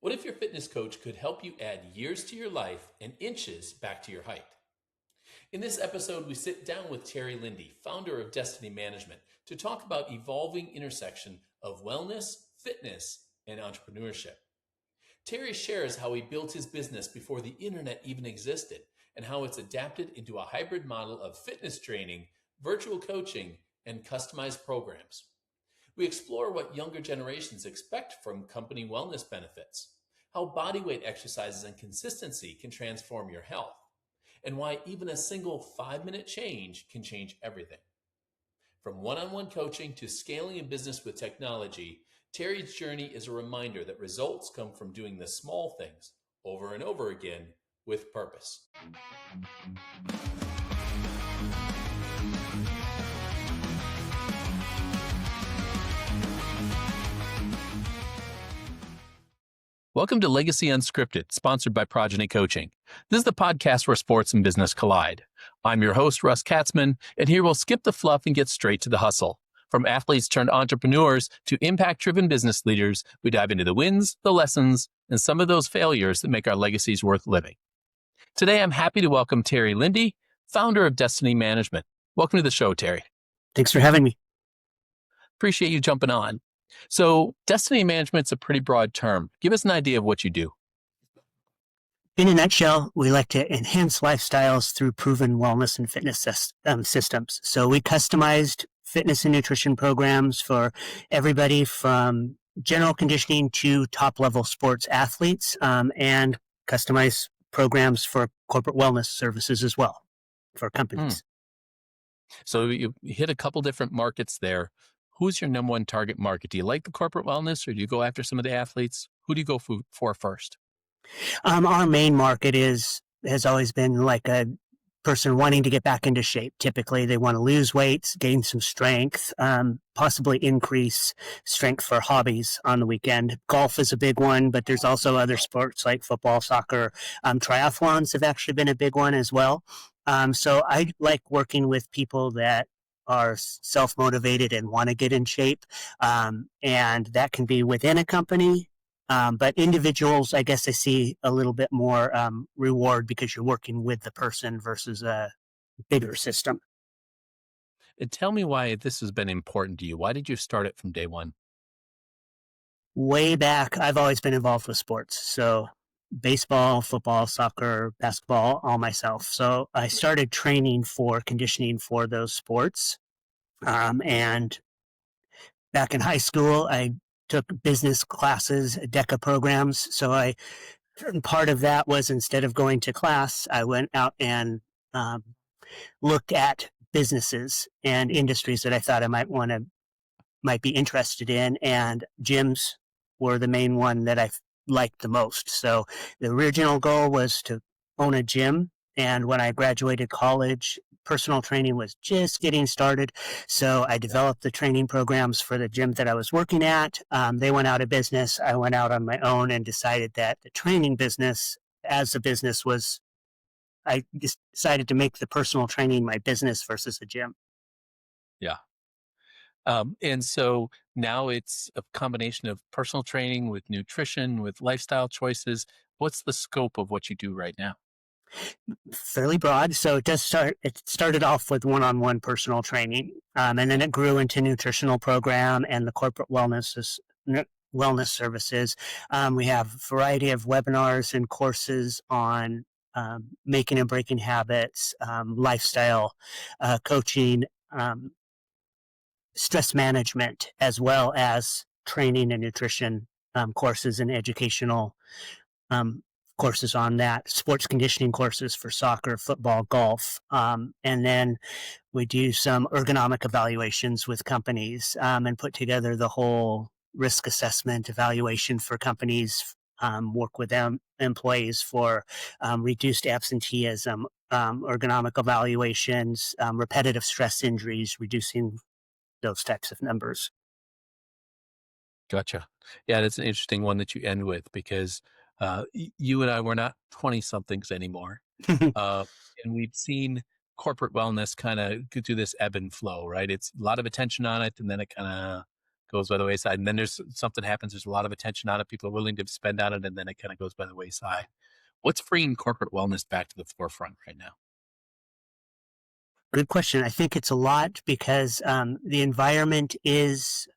What if your fitness coach could help you add years to your life and inches back to your height? In this episode, we sit down with Terry Linde, founder of Destiny Management, to talk about evolving intersection of wellness, fitness, and entrepreneurship. Terry shares how he built his business before the internet even existed and how it's adapted into a hybrid model of fitness training, virtual coaching, and customized programs. We explore what younger generations expect from company wellness benefits, how bodyweight exercises and consistency can transform your health, and why even a single 5-minute change can change everything. From one-on-one coaching to scaling a business with technology, Terry's journey is a reminder that results come from doing the small things over and over again with purpose. Welcome to Legacy Unscripted, sponsored by Progeny Coaching. This is the podcast where sports and business collide. I'm your host, Russ Katzman, and here we'll skip the fluff and get straight to the hustle. From athletes turned entrepreneurs to impact-driven business leaders, we dive into the wins, the lessons, and some of those failures that make our legacies worth living. Today, I'm happy to welcome Terry Linde, founder of Destiny Management. Welcome to the show, Terry. Thanks for having me. Appreciate you jumping on. So, Destiny Management's a pretty broad term. Give us an idea of what you do. In a nutshell, we like to enhance lifestyles through proven wellness and fitness systems. So we customized fitness and nutrition programs for everybody from general conditioning to top-level sports athletes, and customized programs for corporate wellness services as well for companies. So you hit a couple different markets there. Who's your number one target market? Do you like the corporate wellness or do you go after some of the athletes? Who do you go for first? Our main market has always been like a person wanting to get back into shape. Typically, they want to lose weight, gain some strength, possibly increase strength for hobbies on the weekend. Golf is a big one, but there's also other sports like football, soccer. Triathlons have actually been a big one as well. So I like working with people that are self-motivated and want to get in shape. And that can be within a company. But individuals, I guess I see a little bit more reward because you're working with the person versus a bigger system. And tell me why this has been important to you. Why did you start it from day one? Way back, I've always been involved with sports. So baseball, football, soccer, basketball, all myself. So I started training for conditioning for those sports. And back in high school, I took business classes, DECA programs. So part of that was instead of going to class, I went out and looked at businesses and industries that I thought I might be interested in. And gyms were the main one that I liked the most. So the original goal was to own a gym. And when I graduated college, personal training was just getting started. So I developed the training programs for the gym that I was working at. They went out of business. I went out on my own and decided that the training business as a business I decided to make the personal training my business versus a gym. Yeah. And so now it's a combination of personal training with nutrition, with lifestyle choices. What's the scope of what you do right now? Fairly broad. So it started off with one-on-one personal training, and then it grew into nutritional program and the corporate wellness services. We have a variety of webinars and courses on making and breaking habits, lifestyle coaching, stress management, as well as training and nutrition courses and educational courses on that, sports conditioning courses for soccer, football, golf. And then we do some ergonomic evaluations with companies and put together the whole risk assessment evaluation for companies, work with them, employees for reduced absenteeism, ergonomic evaluations, repetitive stress injuries, reducing those types of numbers. Gotcha. Yeah, that's an interesting one that you end with because you and I were not 20-somethings anymore. And we've seen corporate wellness kind of go through this ebb and flow, right? It's a lot of attention on it, and then it kind of goes by the wayside. And then there's something happens, there's a lot of attention on it, people are willing to spend on it, and then it kind of goes by the wayside. What's bringing corporate wellness back to the forefront right now? Good question. I think it's a lot because the environment is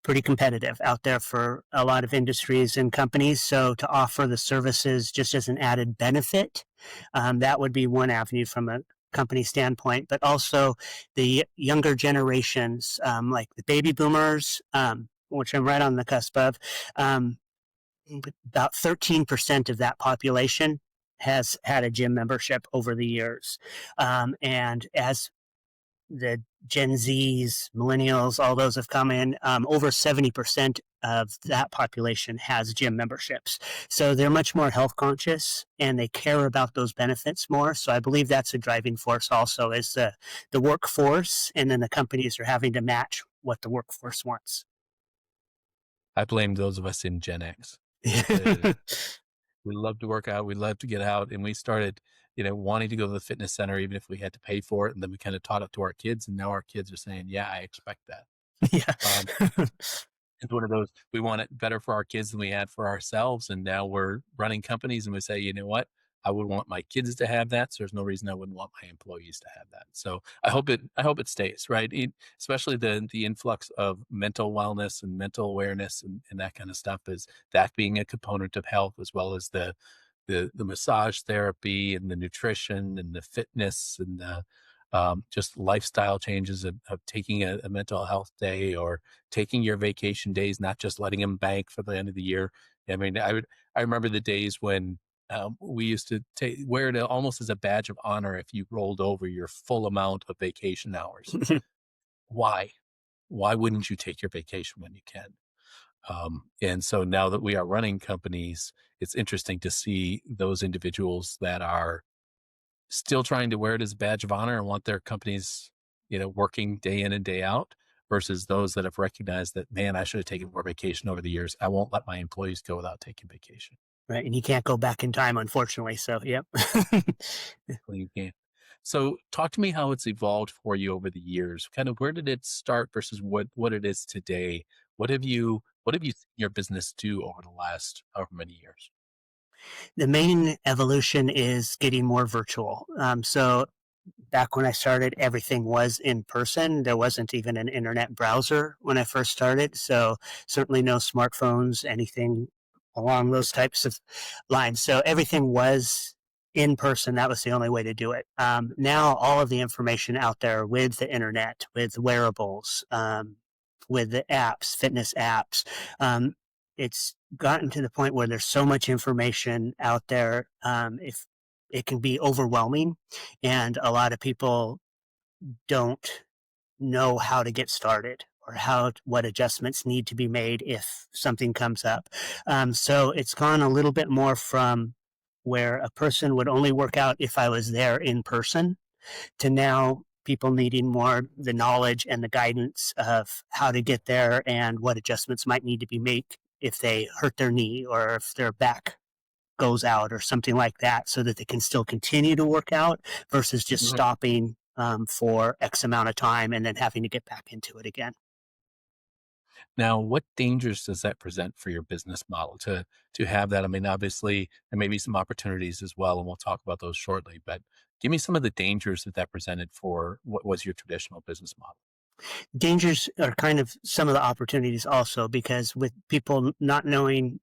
pretty competitive out there for a lot of industries and companies. So to offer the services just as an added benefit, that would be one avenue from a company standpoint. But also the younger generations, like the baby boomers, which I'm right on the cusp of, um, about 13% of that population has had a gym membership over the years. And as the Gen Zs, millennials, all those have come in. Over 70% of that population has gym memberships. So they're much more health conscious and they care about those benefits more. So I believe that's a driving force also is the workforce, and then the companies are having to match what the workforce wants. I blame those of us in Gen X. The We love to work out. We love to get out. And we started, wanting to go to the fitness center, even if we had to pay for it. And then we kind of taught it to our kids. And now our kids are saying, yeah, I expect that. Yeah. Um, it's one of those, we want it better for our kids than we had for ourselves. And now we're running companies and we say, you know what? I would want my kids to have that. So there's no reason I wouldn't want my employees to have that. So I hope it stays, right. Especially the influx of mental wellness and mental awareness and that kind of stuff, is that being a component of health, as well as the massage therapy and the nutrition and the fitness and the just lifestyle changes of taking a mental health day, or taking your vacation days, not just letting them bank for the end of the year. I mean, I remember the days when we used to wear it almost as a badge of honor if you rolled over your full amount of vacation hours. Why? Why wouldn't you take your vacation when you can? And so now that we are running companies, it's interesting to see those individuals that are still trying to wear it as a badge of honor and want their companies, working day in and day out, versus those that have recognized that, man, I should have taken more vacation over the years. I won't let my employees go without taking vacation. Right. And you can't go back in time, unfortunately. So, yep. Well, you can. So talk to me how it's evolved for you over the years. Kind of where did it start versus what it is today? What have you seen your business do over the last however many years? The main evolution is getting more virtual. So back when I started, everything was in person. There wasn't even an internet browser when I first started. So certainly no smartphones, anything along those types of lines. So everything was in person. That was the only way to do it. Now all of the information out there with the internet, with wearables, with the apps, fitness apps, um, it's gotten to the point where there's so much information out there. If it can be overwhelming, and a lot of people don't know how to get started or what adjustments need to be made if something comes up. So it's gone a little bit more from where a person would only work out if I was there in person, to now people needing more the knowledge and the guidance of how to get there and what adjustments might need to be made if they hurt their knee or if their back goes out or something like that, so that they can still continue to work out versus just Mhm. stopping for X amount of time and then having to get back into it again. Now, what dangers does that present for your business model to have that? I mean, obviously, there may be some opportunities as well, and we'll talk about those shortly. But give me some of the dangers that presented for what was your traditional business model. Dangers are kind of some of the opportunities also, because with people not knowing,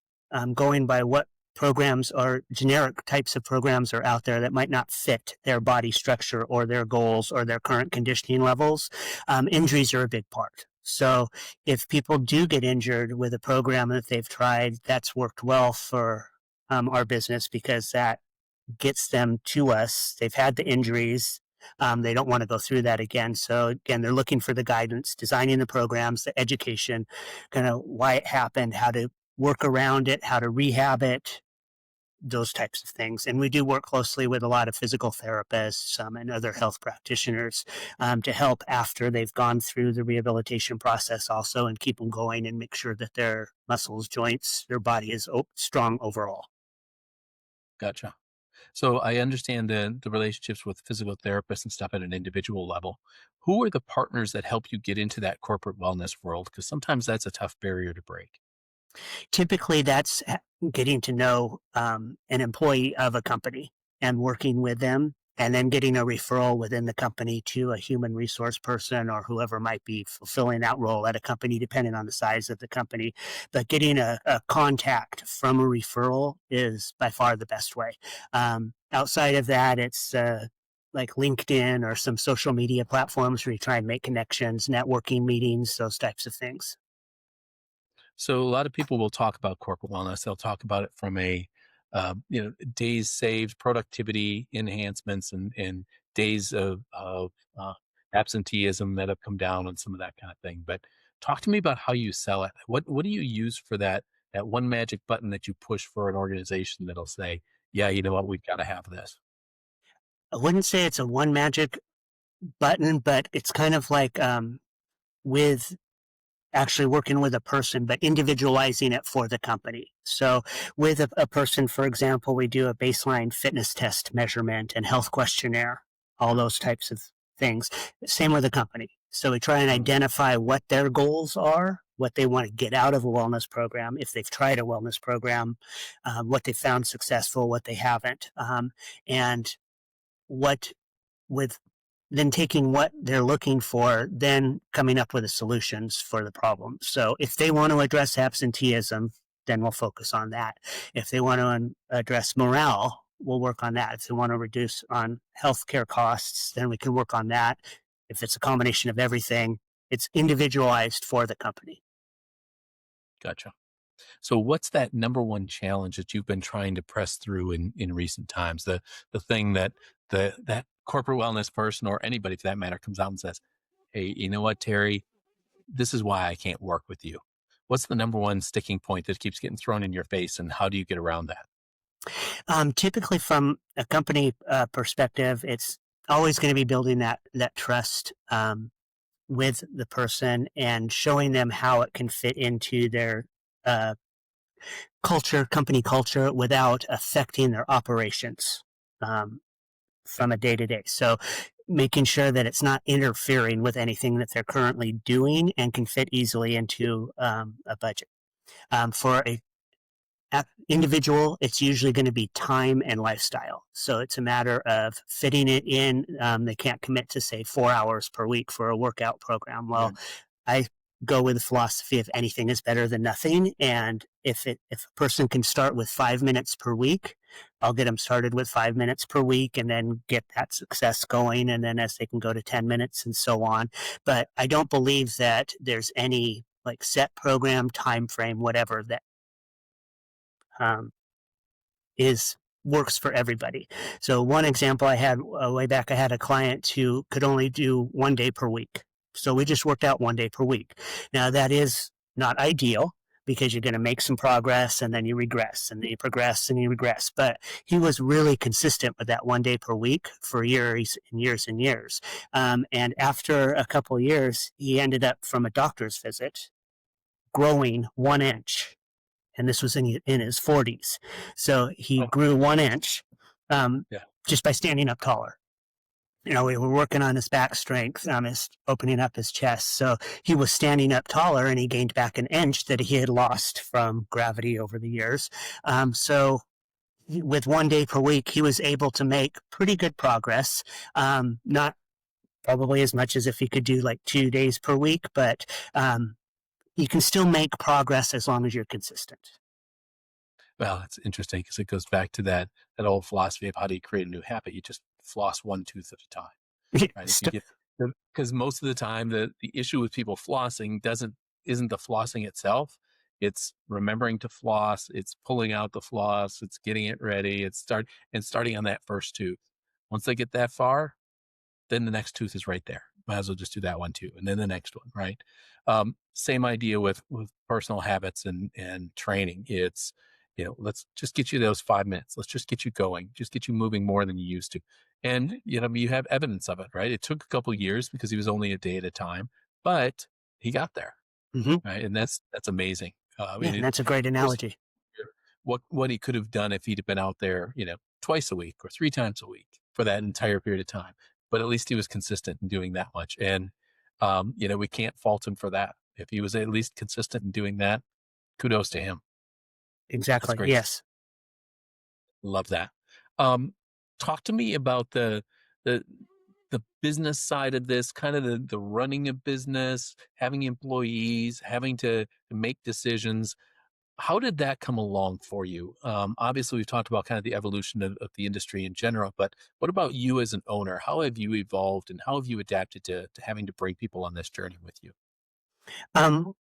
going by what programs or generic types of programs are out there that might not fit their body structure or their goals or their current conditioning levels, injuries are a big part. So if people do get injured with a program that they've tried that's worked well for our business, because that gets them to us. They've had the injuries. They don't want to go through that again. So again, they're looking for the guidance, designing the programs, the education, kind of why it happened, how to work around it, how to rehab it, those types of things. And we do work closely with a lot of physical therapists and other health practitioners to help after they've gone through the rehabilitation process also, and keep them going and make sure that their muscles, joints, their body is strong overall. Gotcha. So I understand the relationships with physical therapists and stuff at an individual level. Who are the partners that help you get into that corporate wellness world? Because sometimes that's a tough barrier to break. Typically, that's getting to know an employee of a company and working with them, and then getting a referral within the company to a human resource person or whoever might be fulfilling that role at a company, depending on the size of the company. But getting a contact from a referral is by far the best way. Outside of that, it's like LinkedIn or some social media platforms where you try and make connections, networking meetings, those types of things. So a lot of people will talk about corporate wellness. They'll talk about it from a days saved, productivity enhancements, and days of absenteeism that have come down and some of that kind of thing. But talk to me about how you sell it. What do you use for that one magic button that you push for an organization that'll say, yeah, you know what, we've got to have this. I wouldn't say it's a one magic button, but it's kind of like with actually working with a person, but individualizing it for the company. So with a person, for example, we do a baseline fitness test measurement and health questionnaire, all those types of things. Same with a company. So we try and identify what their goals are, what they want to get out of a wellness program, if they've tried a wellness program, what they found successful, what they haven't, and what with then taking what they're looking for, then coming up with the solutions for the problem. So if they want to address absenteeism, then we'll focus on that. If they want to address morale, we'll work on that. If they want to reduce on healthcare costs, then we can work on that. If it's a combination of everything, it's individualized for the company. Gotcha. So what's that number one challenge that you've been trying to press through in recent times? The thing that that corporate wellness person or anybody for that matter comes out and says, "Hey, you know what, Terry? This is why I can't work with you." What's the number one sticking point that keeps getting thrown in your face, and how do you get around that? Typically, from a company perspective, it's always going to be building that trust with the person and showing them how it can fit into their uh, culture, company culture, without affecting their operations from a day to day. So making sure that it's not interfering with anything that they're currently doing and can fit easily into a budget. For a individual, it's usually going to be time and lifestyle. So it's a matter of fitting it in. They can't commit to, say, 4 hours per week for a workout program. Well, Right. I go with the philosophy of anything is better than nothing. And if a person can start with 5 minutes per week, I'll get them started with 5 minutes per week and then get that success going. And then as they can go to 10 minutes and so on. But I don't believe that there's any like set program, time frame, whatever that um, is works for everybody. So one example I had way back, I had a client who could only do 1 day per week. So we just worked out 1 day per week. Now that is not ideal because you're going to make some progress and then you regress and then you progress and you regress. But he was really consistent with that 1 day per week for years and years and years. And after a couple of years, he ended up from a doctor's visit growing 1 inch, and this was in his 40s. So he Oh, grew 1 inch um, yeah. just by standing up taller. You know, we were working on his back strength, his opening up his chest. So he was standing up taller, and he gained back an inch that he had lost from gravity over the years. So with 1 day per week, he was able to make pretty good progress. Not probably as much as if he could do like 2 days per week, but you can still make progress as long as you're consistent. Well, it's interesting because it goes back to that old philosophy of how do you create a new habit? You just floss one tooth at a time. Right? If you get because most of the time the issue with people flossing isn't the flossing itself. It's remembering to floss, it's pulling out the floss, it's getting it ready, it's starting on that first tooth. Once they get that far, then the next tooth is right there. Might as well just do that one too, and then the next one, right? Same idea with personal habits and training. It's let's just get you those 5 minutes. Let's just get you going. Just get you moving more than you used to. And you have evidence of it, right? It took a couple years because he was only a day at a time, but he got there, Hmm. right? And that's amazing. I Yeah, mean, and that's a great goes analogy. what he could have done if he'd have been out there, twice a week or 3 times a week for that entire period of time. But at least he was consistent in doing that much. And, we can't fault him for that. If he was at least consistent in doing that, kudos to him. That's Exactly. great. Yes. Love that. Um, Talk to me about the the business side of this, kind of the running a business, having employees, having to make decisions. How did that come along for you? Obviously, we've talked about kind of the evolution of the industry in general, but what about you as an owner? How have you evolved and how have you adapted to having to bring people on this journey with you? Um,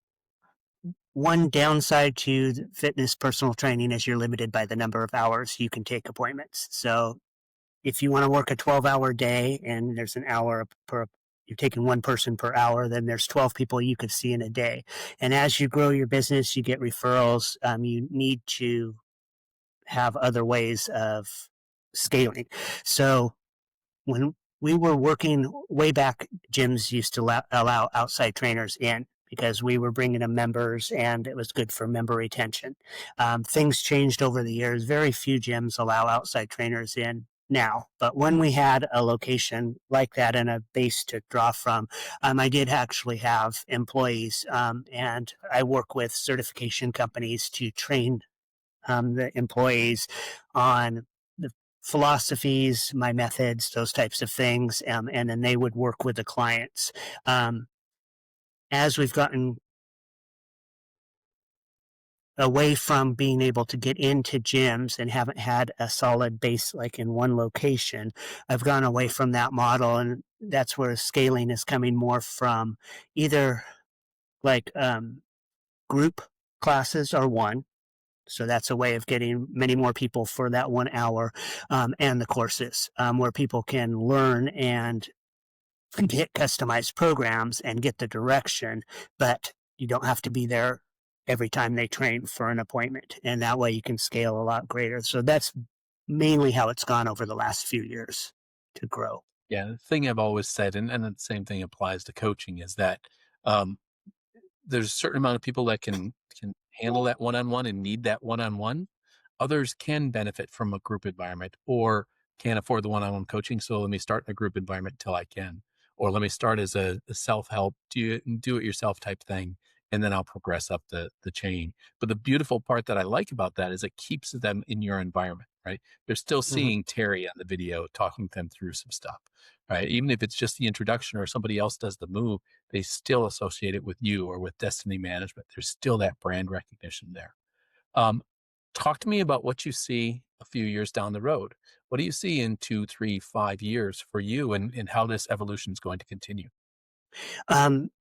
One downside to fitness personal training is you're limited by the number of hours you can take appointments. So if you want to work a 12-hour day and there's an hour per, you're taking one person per hour, then there's 12 people you could see in a day. And as you grow your business, you get referrals. You need to have other ways of scaling. So when we were working way back, gyms used to allow outside trainers in because we were bringing in members and it was good for member retention. Things changed over the years. Very few gyms allow outside trainers in now. But when we had a location like that and a base to draw from, I did actually have employees, and I work with certification companies to train the employees on the philosophies, my methods, those types of things, and then they would work with the clients. Um, as we've gotten away from being able to get into gyms and haven't had a solid base like in one location, I've gone away from that model, and that's where scaling is coming more from either like group classes are one. So that's a way of getting many more people for that 1 hour, and the courses where people can learn and get customized programs and get the direction, but you don't have to be there every time they train for an appointment. And that way you can scale a lot greater. So that's mainly how it's gone over the last few years to grow. Yeah, the thing I've always said, and the same thing applies to coaching, is that um, there's a certain amount of people that can handle that one-on-one and need that one-on-one. Others can benefit from a group environment or can't afford the one-on-one coaching. So let me start in a group environment until I can, or let me start as a self-help, do it yourself type thing, and then I'll progress up the chain. But the beautiful part that I like about that is it keeps them in your environment, right? They're still Hmm. seeing Terry on the video, talking them through some stuff, right? Even if it's just the introduction or somebody else does the move, they still associate it with you or with Destiny Management. There's still that brand recognition there. Um, Talk to me about what you see a few years down the road. What do you see in 2, 3, 5 years for you and how this evolution is going to continue? Um,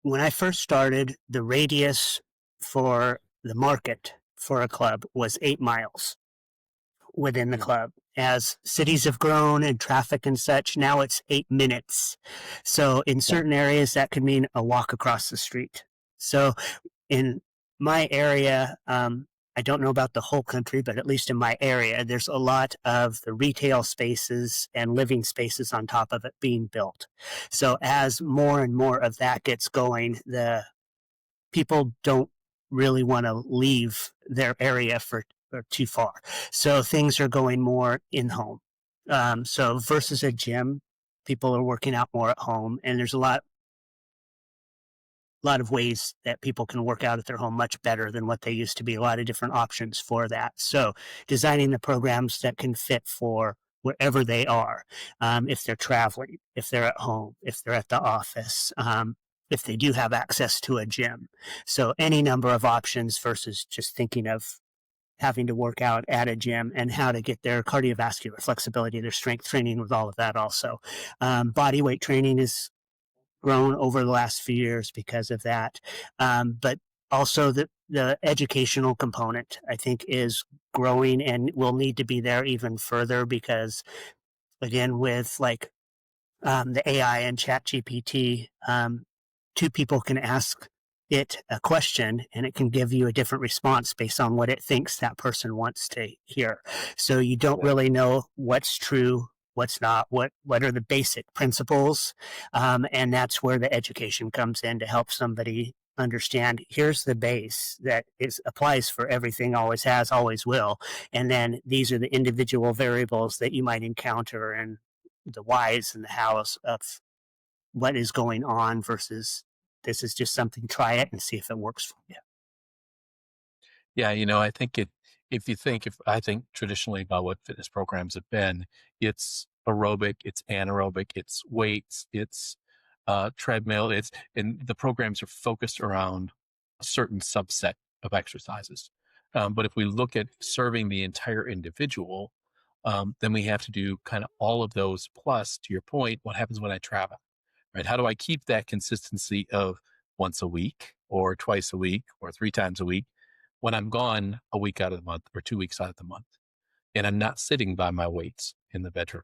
when I first started, the radius for the market for a club was 8 miles within the Mm. club. As cities have grown and traffic and such, now it's 8 minutes. So in Yeah. certain areas, that could mean a walk across the street. So in my area, I don't know about the whole country, but at least in my area, there's a lot of the retail spaces and living spaces on top of it being built. So as more and more of that gets going, the people don't really want to leave their area for too far. So things are going more in home. So versus a gym, people are working out more at home, and there's a lot of ways that people can work out at their home much better than what they used to be. A lot of different options for that. So designing the programs that can fit for wherever they are, if they're traveling, if they're at home, if they're at the office, if they do have access to a gym. So any number of options versus just thinking of having to work out at a gym and how to get their cardiovascular flexibility, their strength training with all of that also. Body weight training is grown over the last few years because of that. But also the educational component, I think, is growing and will need to be there even further because, again, with like the AI and Chat GPT, two people can ask it a question and it can give you a different response based on what it thinks that person wants to hear. So you don't Yeah. really know what's true, what's not, what are the basic principles, and that's where the education comes in to help somebody understand here's the base that is applies for everything, always has, always will, and then these are the individual variables that you might encounter and the whys and the hows of what is going on versus this is just something, try it and see if it works for you. Yeah, I think if I think traditionally about what fitness programs have been, it's aerobic, it's anaerobic, it's weights, it's treadmill, and the programs are focused around a certain subset of exercises. But if we look at serving the entire individual, then we have to do kind of all of those. Plus, to your point, what happens when I travel, right? How do I keep that consistency of once a week or twice a week or 3 times a week when I'm gone a week out of the month or 2 weeks out of the month? And I'm not sitting by my weights in the bedroom,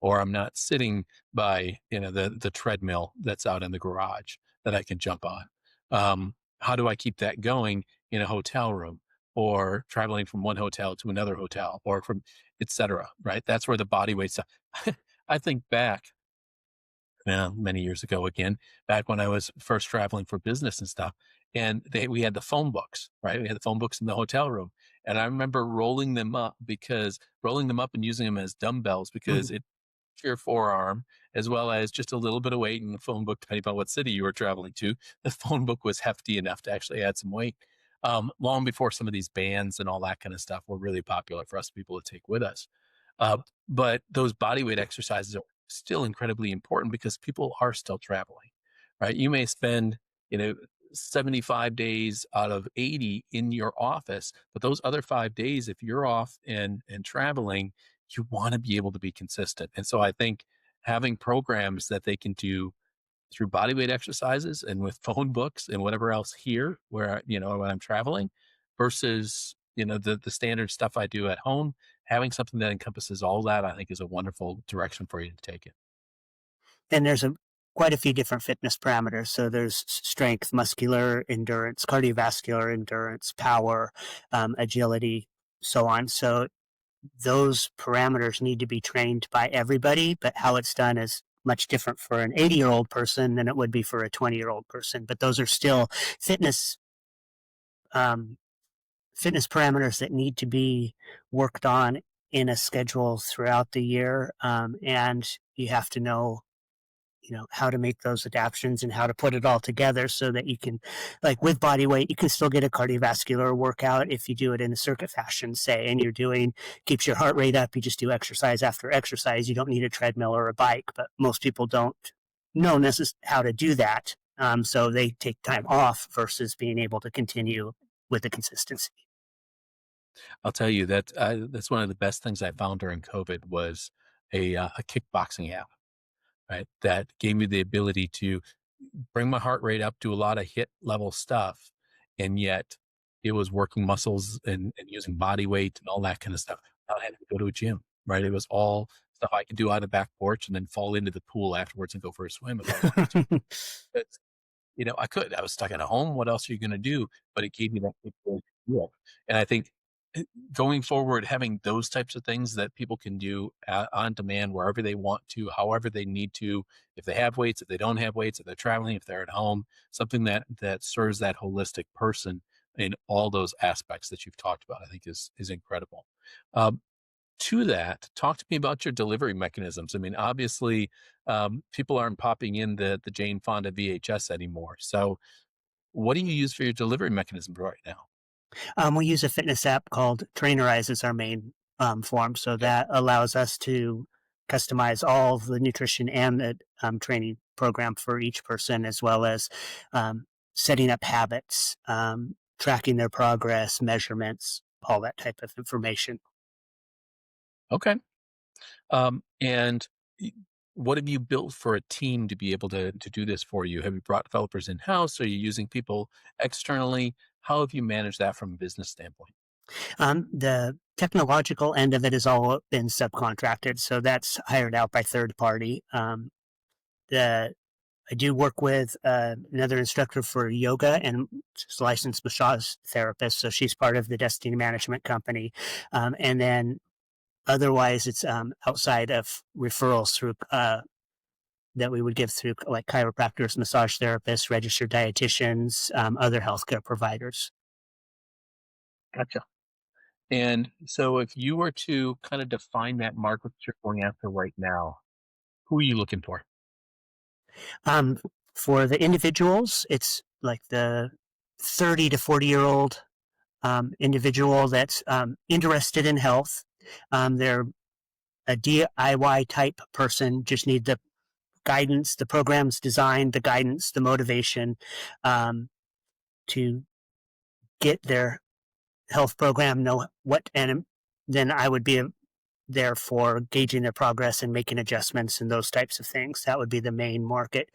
or I'm not sitting by, the treadmill that's out in the garage that I can jump on. How do I keep that going in a hotel room or traveling from one hotel to another hotel or from et cetera, right? That's where the body weight stuff. I think back many years ago again, back when I was first traveling for business and stuff. And we had the phone books, right? We had the phone books in the hotel room. And I remember rolling them up and using them as dumbbells because Mhm. it your forearm, as well as just a little bit of weight in the phone book, depending on what city you were traveling to. The phone book was hefty enough to actually add some weight. Long before some of these bands and all that kind of stuff were really popular for us people to take with us. Uh, but those body weight exercises are still incredibly important because people are still traveling, right? You may spend, you know, 75 days out of 80 in your office, but those other 5 days, if you're off and traveling, you want to be able to be consistent. And so I think having programs that they can do through body weight exercises and with phone books and whatever else here where, when I'm traveling versus, the standard stuff I do at home, having something that encompasses all that, I think is a wonderful direction for you to take it. And there's quite a few different fitness parameters. So there's strength, muscular endurance, cardiovascular endurance, power, agility, so on. So those parameters need to be trained by everybody, but how it's done is much different for an 80-year-old person than it would be for a 20-year-old person. But those are still fitness um, fitness parameters that need to be worked on in a schedule throughout the year, and you have to know how to make those adaptations and how to put it all together so that you can, like with body weight, you can still get a cardiovascular workout if you do it in a circuit fashion, say, and you're doing keeps your heart rate up. You just do exercise after exercise. You don't need a treadmill or a bike, but most people don't know how to do that. So they take time off versus being able to continue with the consistency. I'll tell you that that's one of the best things I found during COVID was a kickboxing app, right? That gave me the ability to bring my heart rate up, do a lot of hit level stuff, and yet it was working muscles and using body weight and all that kind of stuff. I had to go to a gym, right? It was all stuff I could do on the back porch and then fall into the pool afterwards and go for a swim if I wanted to. But, I could. I was stuck at home. What else are you going to do? But it gave me that capability to do it. And I think eh, going forward, having those types of things that people can do on demand wherever they want to, however they need to, if they have weights, if they don't have weights, if they're traveling, if they're at home, something that serves that holistic person in all those aspects that you've talked about, I think is incredible. Um, to that, talk to me about your delivery mechanisms. I mean, obviously, people aren't popping in the Jane Fonda VHS anymore. So, what do you use for your delivery mechanism right now? We use a fitness app called Trainerize as our main form. So Okay. that allows us to customize all of the nutrition and the training program for each person, as well as um, setting up habits, tracking their progress, measurements, all that type of information. Okay. And y- what have you built for a team to be able to do this for you? Have you brought developers in house? Are you using people externally? How have you managed that from a business standpoint? The technological end of it has all been subcontracted, so that's hired out by third party. The I do work with another instructor for yoga and she's a licensed massage therapist, so she's part of the Destiny Management Company. And then otherwise, it's outside of referrals through that we would give through like chiropractors, massage therapists, registered dietitians, other healthcare providers. Gotcha. And so if you were to kind of define that market that you're going after right now, who are you looking for? Um, for the individuals, it's like the 30 to 40-year-old individual that's interested in health. They're a DIY type person, just need the guidance, the program's designed, the guidance, the motivation to get their health program, know what, and then I would be there for gauging their progress and making adjustments and those types of things. That would be the main market.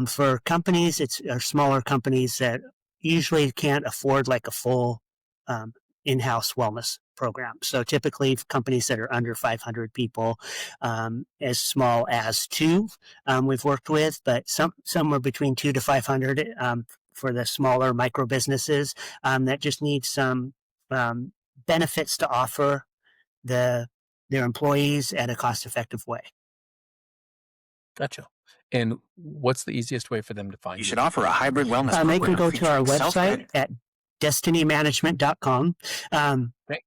For companies, it's are smaller companies that usually can't afford like a full um, in-house wellness program. So typically, companies that are under 500 people, as small as two, we've worked with, but somewhere between 2 to 500 for the smaller micro businesses that just need some benefits to offer the their employees at a cost-effective way. Gotcha. And what's the easiest way for them to find You you? should offer a hybrid wellness program. They can go to our featuring website self-guided at destinymanagement.com Okay.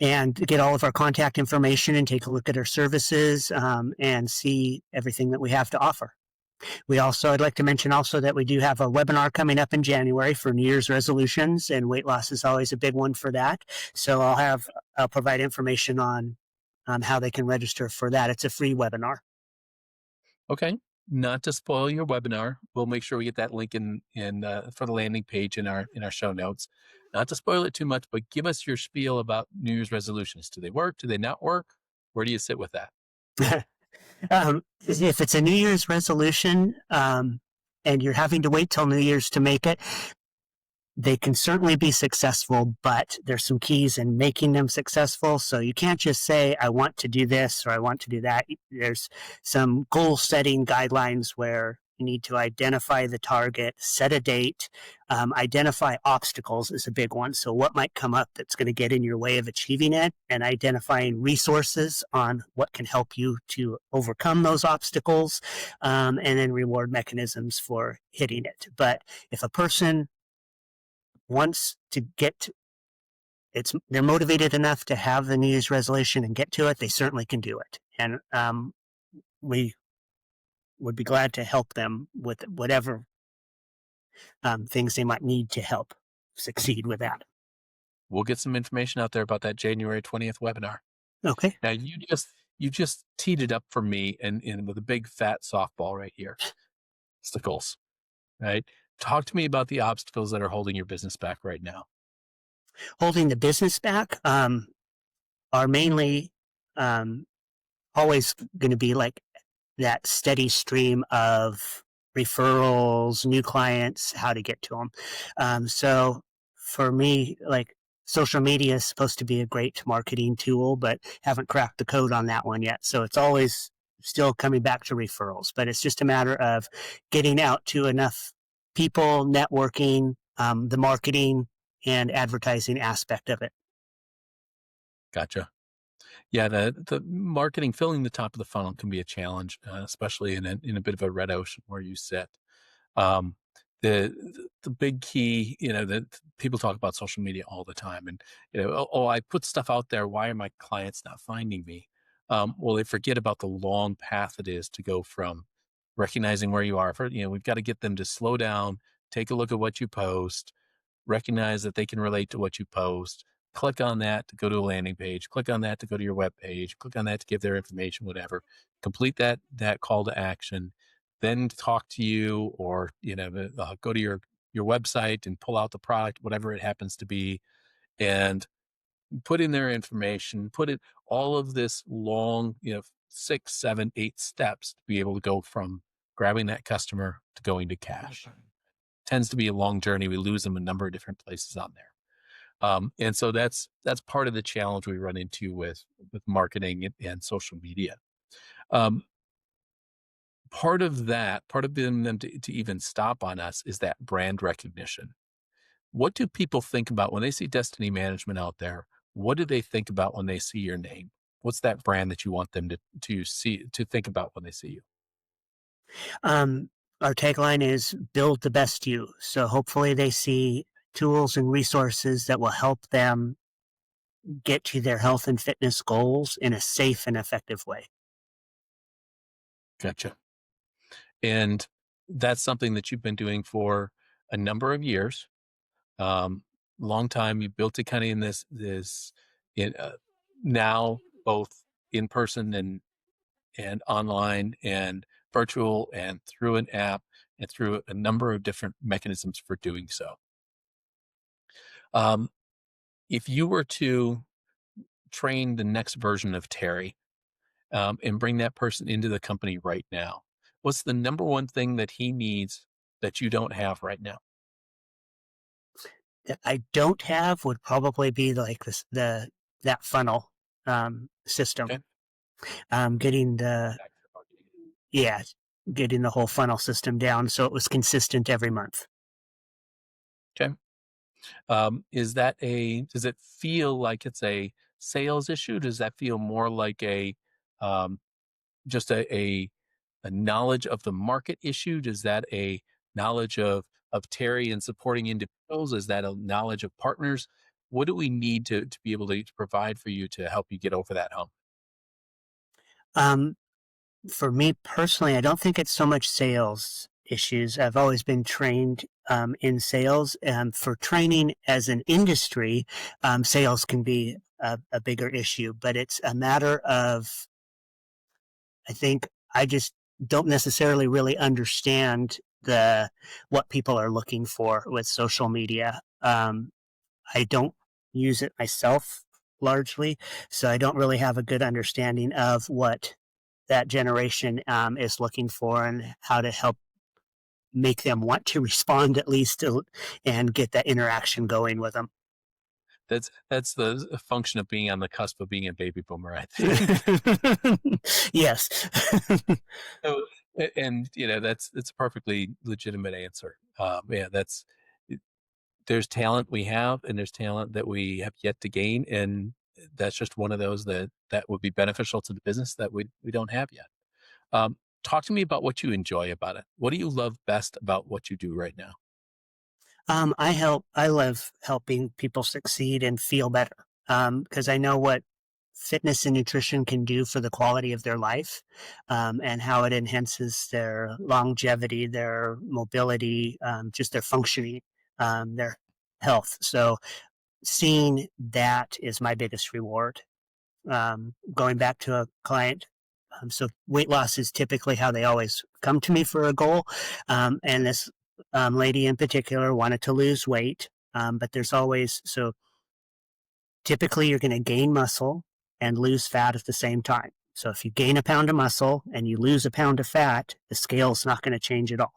and get all of our contact information and take a look at our services and see everything that we have to offer. I'd like to mention also that we do have a webinar coming up in January for New Year's resolutions, and weight loss is always a big one for that. So I'll provide information on how they can register for that. It's a free webinar. Okay. Not to spoil your webinar, we'll make sure we get that link in for the landing page in our show notes. Not to spoil it too much, but give us your spiel about New Year's resolutions. Do they work? Do they not work? Where do you sit with that? If it's a New Year's resolution and you're having to wait till New Year's to make it, they can certainly be successful, but there's some keys in making them successful. So you can't just say, I want to do this or I want to do that. There's some goal setting guidelines where you need to identify the target, set a date, identify obstacles is a big one. So what might come up that's going to get in your way of achieving it, and identifying resources on what can help you to overcome those obstacles, and then reward mechanisms for hitting it. But if a person wants to they're motivated enough to have the New Year's resolution and get to it, they certainly can do it. And we would be glad to help them with whatever things they might need to help succeed with that. We'll get some information out there about that January 20th webinar. Okay. Now you just teed it up for me and with a big fat softball right here. Obstacles, right? Talk to me about the obstacles that are holding your business back right now. Holding the business back are mainly always going to be like that steady stream of referrals, new clients, how to get to them. So for me, like social media is supposed to be a great marketing tool, but haven't cracked the code on that one yet. So it's always still coming back to referrals, but it's just a matter of getting out to enough people, networking, the marketing and advertising aspect of it. Gotcha. Yeah, the marketing, filling the top of the funnel can be a challenge, especially in a bit of a red ocean where you sit. Um, the big key, that people talk about social media all the time, and oh, I put stuff out there. Why are my clients not finding me? Well, they forget about the long path it is to go from recognizing where you are. We've got to get them to slow down, take a look at what you post, recognize that they can relate to what you post. Click on that to go to a landing page. Click on that to go to your web page. Click on that to give their information, whatever. Complete that call to action. Then talk to you, or go to your website and pull out the product, whatever it happens to be, and put in their information. Put it all of this long, 6, 7, 8 steps to be able to go from grabbing that customer to going to cash. Tends to be a long journey. We lose them a number of different places on there. And so that's part of the challenge we run into with marketing and social media. Part of them to even stop on us is that brand recognition. What do people think about when they see Destiny Management out there? What do they think about when they see your name? What's that brand that you want them to think about when they see you? Um, our tagline is build the best you. So hopefully they see tools and resources that will help them get to their health and fitness goals in a safe and effective way. Gotcha. And that's something that you've been doing for a number of years. Um, Long time. You built it kind of in in now both in person and online and virtual and through an app and through a number of different mechanisms for doing so. Um, if you were to train the next version of Terry, and bring that person into the company right now, what's the number one thing that he needs that you don't have right now? That I don't have would probably be like this, that funnel system. Okay. Getting the yeah, getting the whole funnel system down so it was consistent every month. Okay. Does it feel like it's a sales issue? Does that feel more like um, just a knowledge of the market issue? Does that a knowledge of Terry and supporting individuals? Is that a knowledge of partners? What do we need to be able to provide for you to help you get over that hump? Um, for me personally, I don't think it's so much sales issues. I've always been trained in sales. For training as an industry, sales can be a bigger issue, but it's a matter of, I think I just don't necessarily really understand the what people are looking for with social media. I don't use it myself largely, so I don't really have a good understanding of what that generation is looking for and how to help make them want to respond at least and get that interaction going with them. That's the function of being on the cusp of being a baby boomer, I think. Yes. So, and that's a perfectly legitimate answer. Yeah, there's talent we have, and there's talent that we have yet to gain, and that's just one of those that would be beneficial to the business that we don't have yet. Talk to me about what you enjoy about it. What do you love best about what you do right now? I love helping people succeed and feel better. Because I know what fitness and nutrition can do for the quality of their life, and how it enhances their longevity, their mobility, just their functioning, their health. So seeing that is my biggest reward. Going back to a client. So weight loss is typically how they always come to me for a goal. And this lady in particular wanted to lose weight. But there's always, so typically you're going to gain muscle and lose fat at the same time. So if you gain a pound of muscle and you lose a pound of fat, the scale's not going to change at all.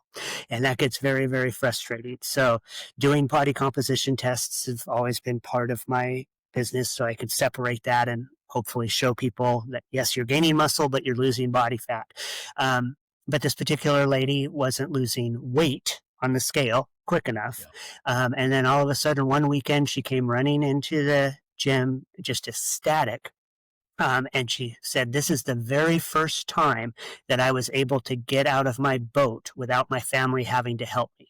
And that gets very, very frustrating. So doing body composition tests have always been part of my business so I could separate that and hopefully show people that, yes, you're gaining muscle, but you're losing body fat. Um, but this particular lady wasn't losing weight on the scale quick enough. Yeah. And then all of a sudden, one weekend, she came running into the gym just ecstatic. And she said, this is the very first time that I was able to get out of my boat without my family having to help me.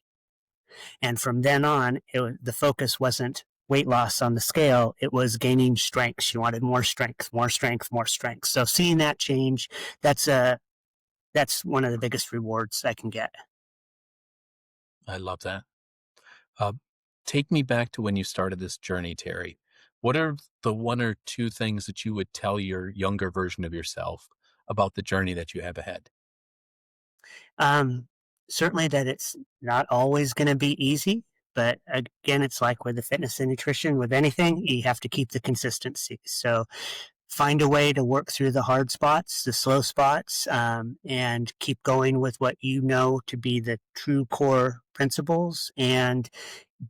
And from then on, the focus wasn't weight loss on the scale, it was gaining strength. She wanted more strength, more strength, more strength. So seeing that change, that's a that's one of the biggest rewards I can get. I love that. Uh, Take me back to when you started this journey, Terry. What are the one or two things that you would tell your younger version of yourself about the journey that you have ahead? Um, Certainly that it's not always going to be easy, but again, it's like with the fitness and nutrition, with anything, you have to keep the consistency. So find a way to work through the hard spots, the slow spots, and keep going with what you know to be the true core principles. And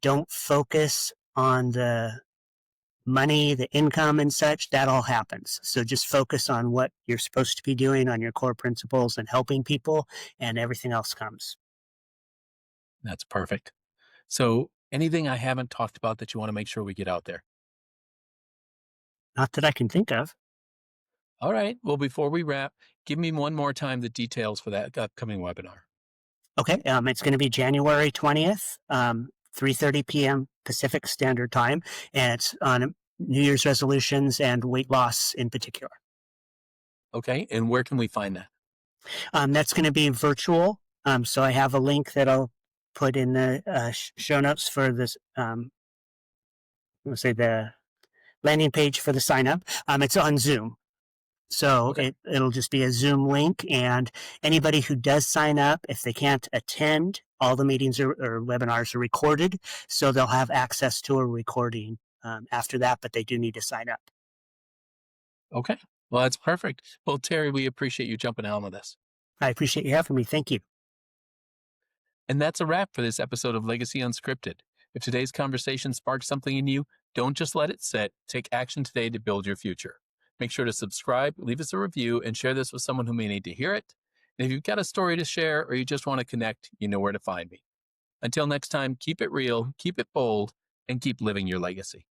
don't focus on the money, the income, and such. That all happens. So just focus on what you're supposed to be doing on your core principles and helping people, and everything else comes. That's perfect. So, anything I haven't talked about that you want to make sure we get out there? Not that I can think of. All right. Well, before we wrap, give me one more time the details for that upcoming webinar. Okay, it's going to be January 20th, 3:30 p.m. Pacific Standard Time, and it's on New Year's resolutions and weight loss in particular. Okay. And where can we find that? That's going to be virtual. So I have a link that I'll put in the show notes for this. Let's say the landing page for the sign up. It's on Zoom. So Okay. it'll just be a Zoom link, and anybody who does sign up, if they can't attend, all the meetings or webinars are recorded, so they'll have access to a recording after that, but they do need to sign up. Okay. Well, that's perfect. Well, Terry, we appreciate you jumping on with us. I appreciate you having me. Thank you. And that's a wrap for this episode of Legacy Unscripted. If today's conversation sparked something in you, don't just let it sit. Take action today to build your future. Make sure to subscribe, leave us a review, and share this with someone who may need to hear it. And if you've got a story to share or you just want to connect, you know where to find me. Until next time, keep it real, keep it bold, and keep living your legacy.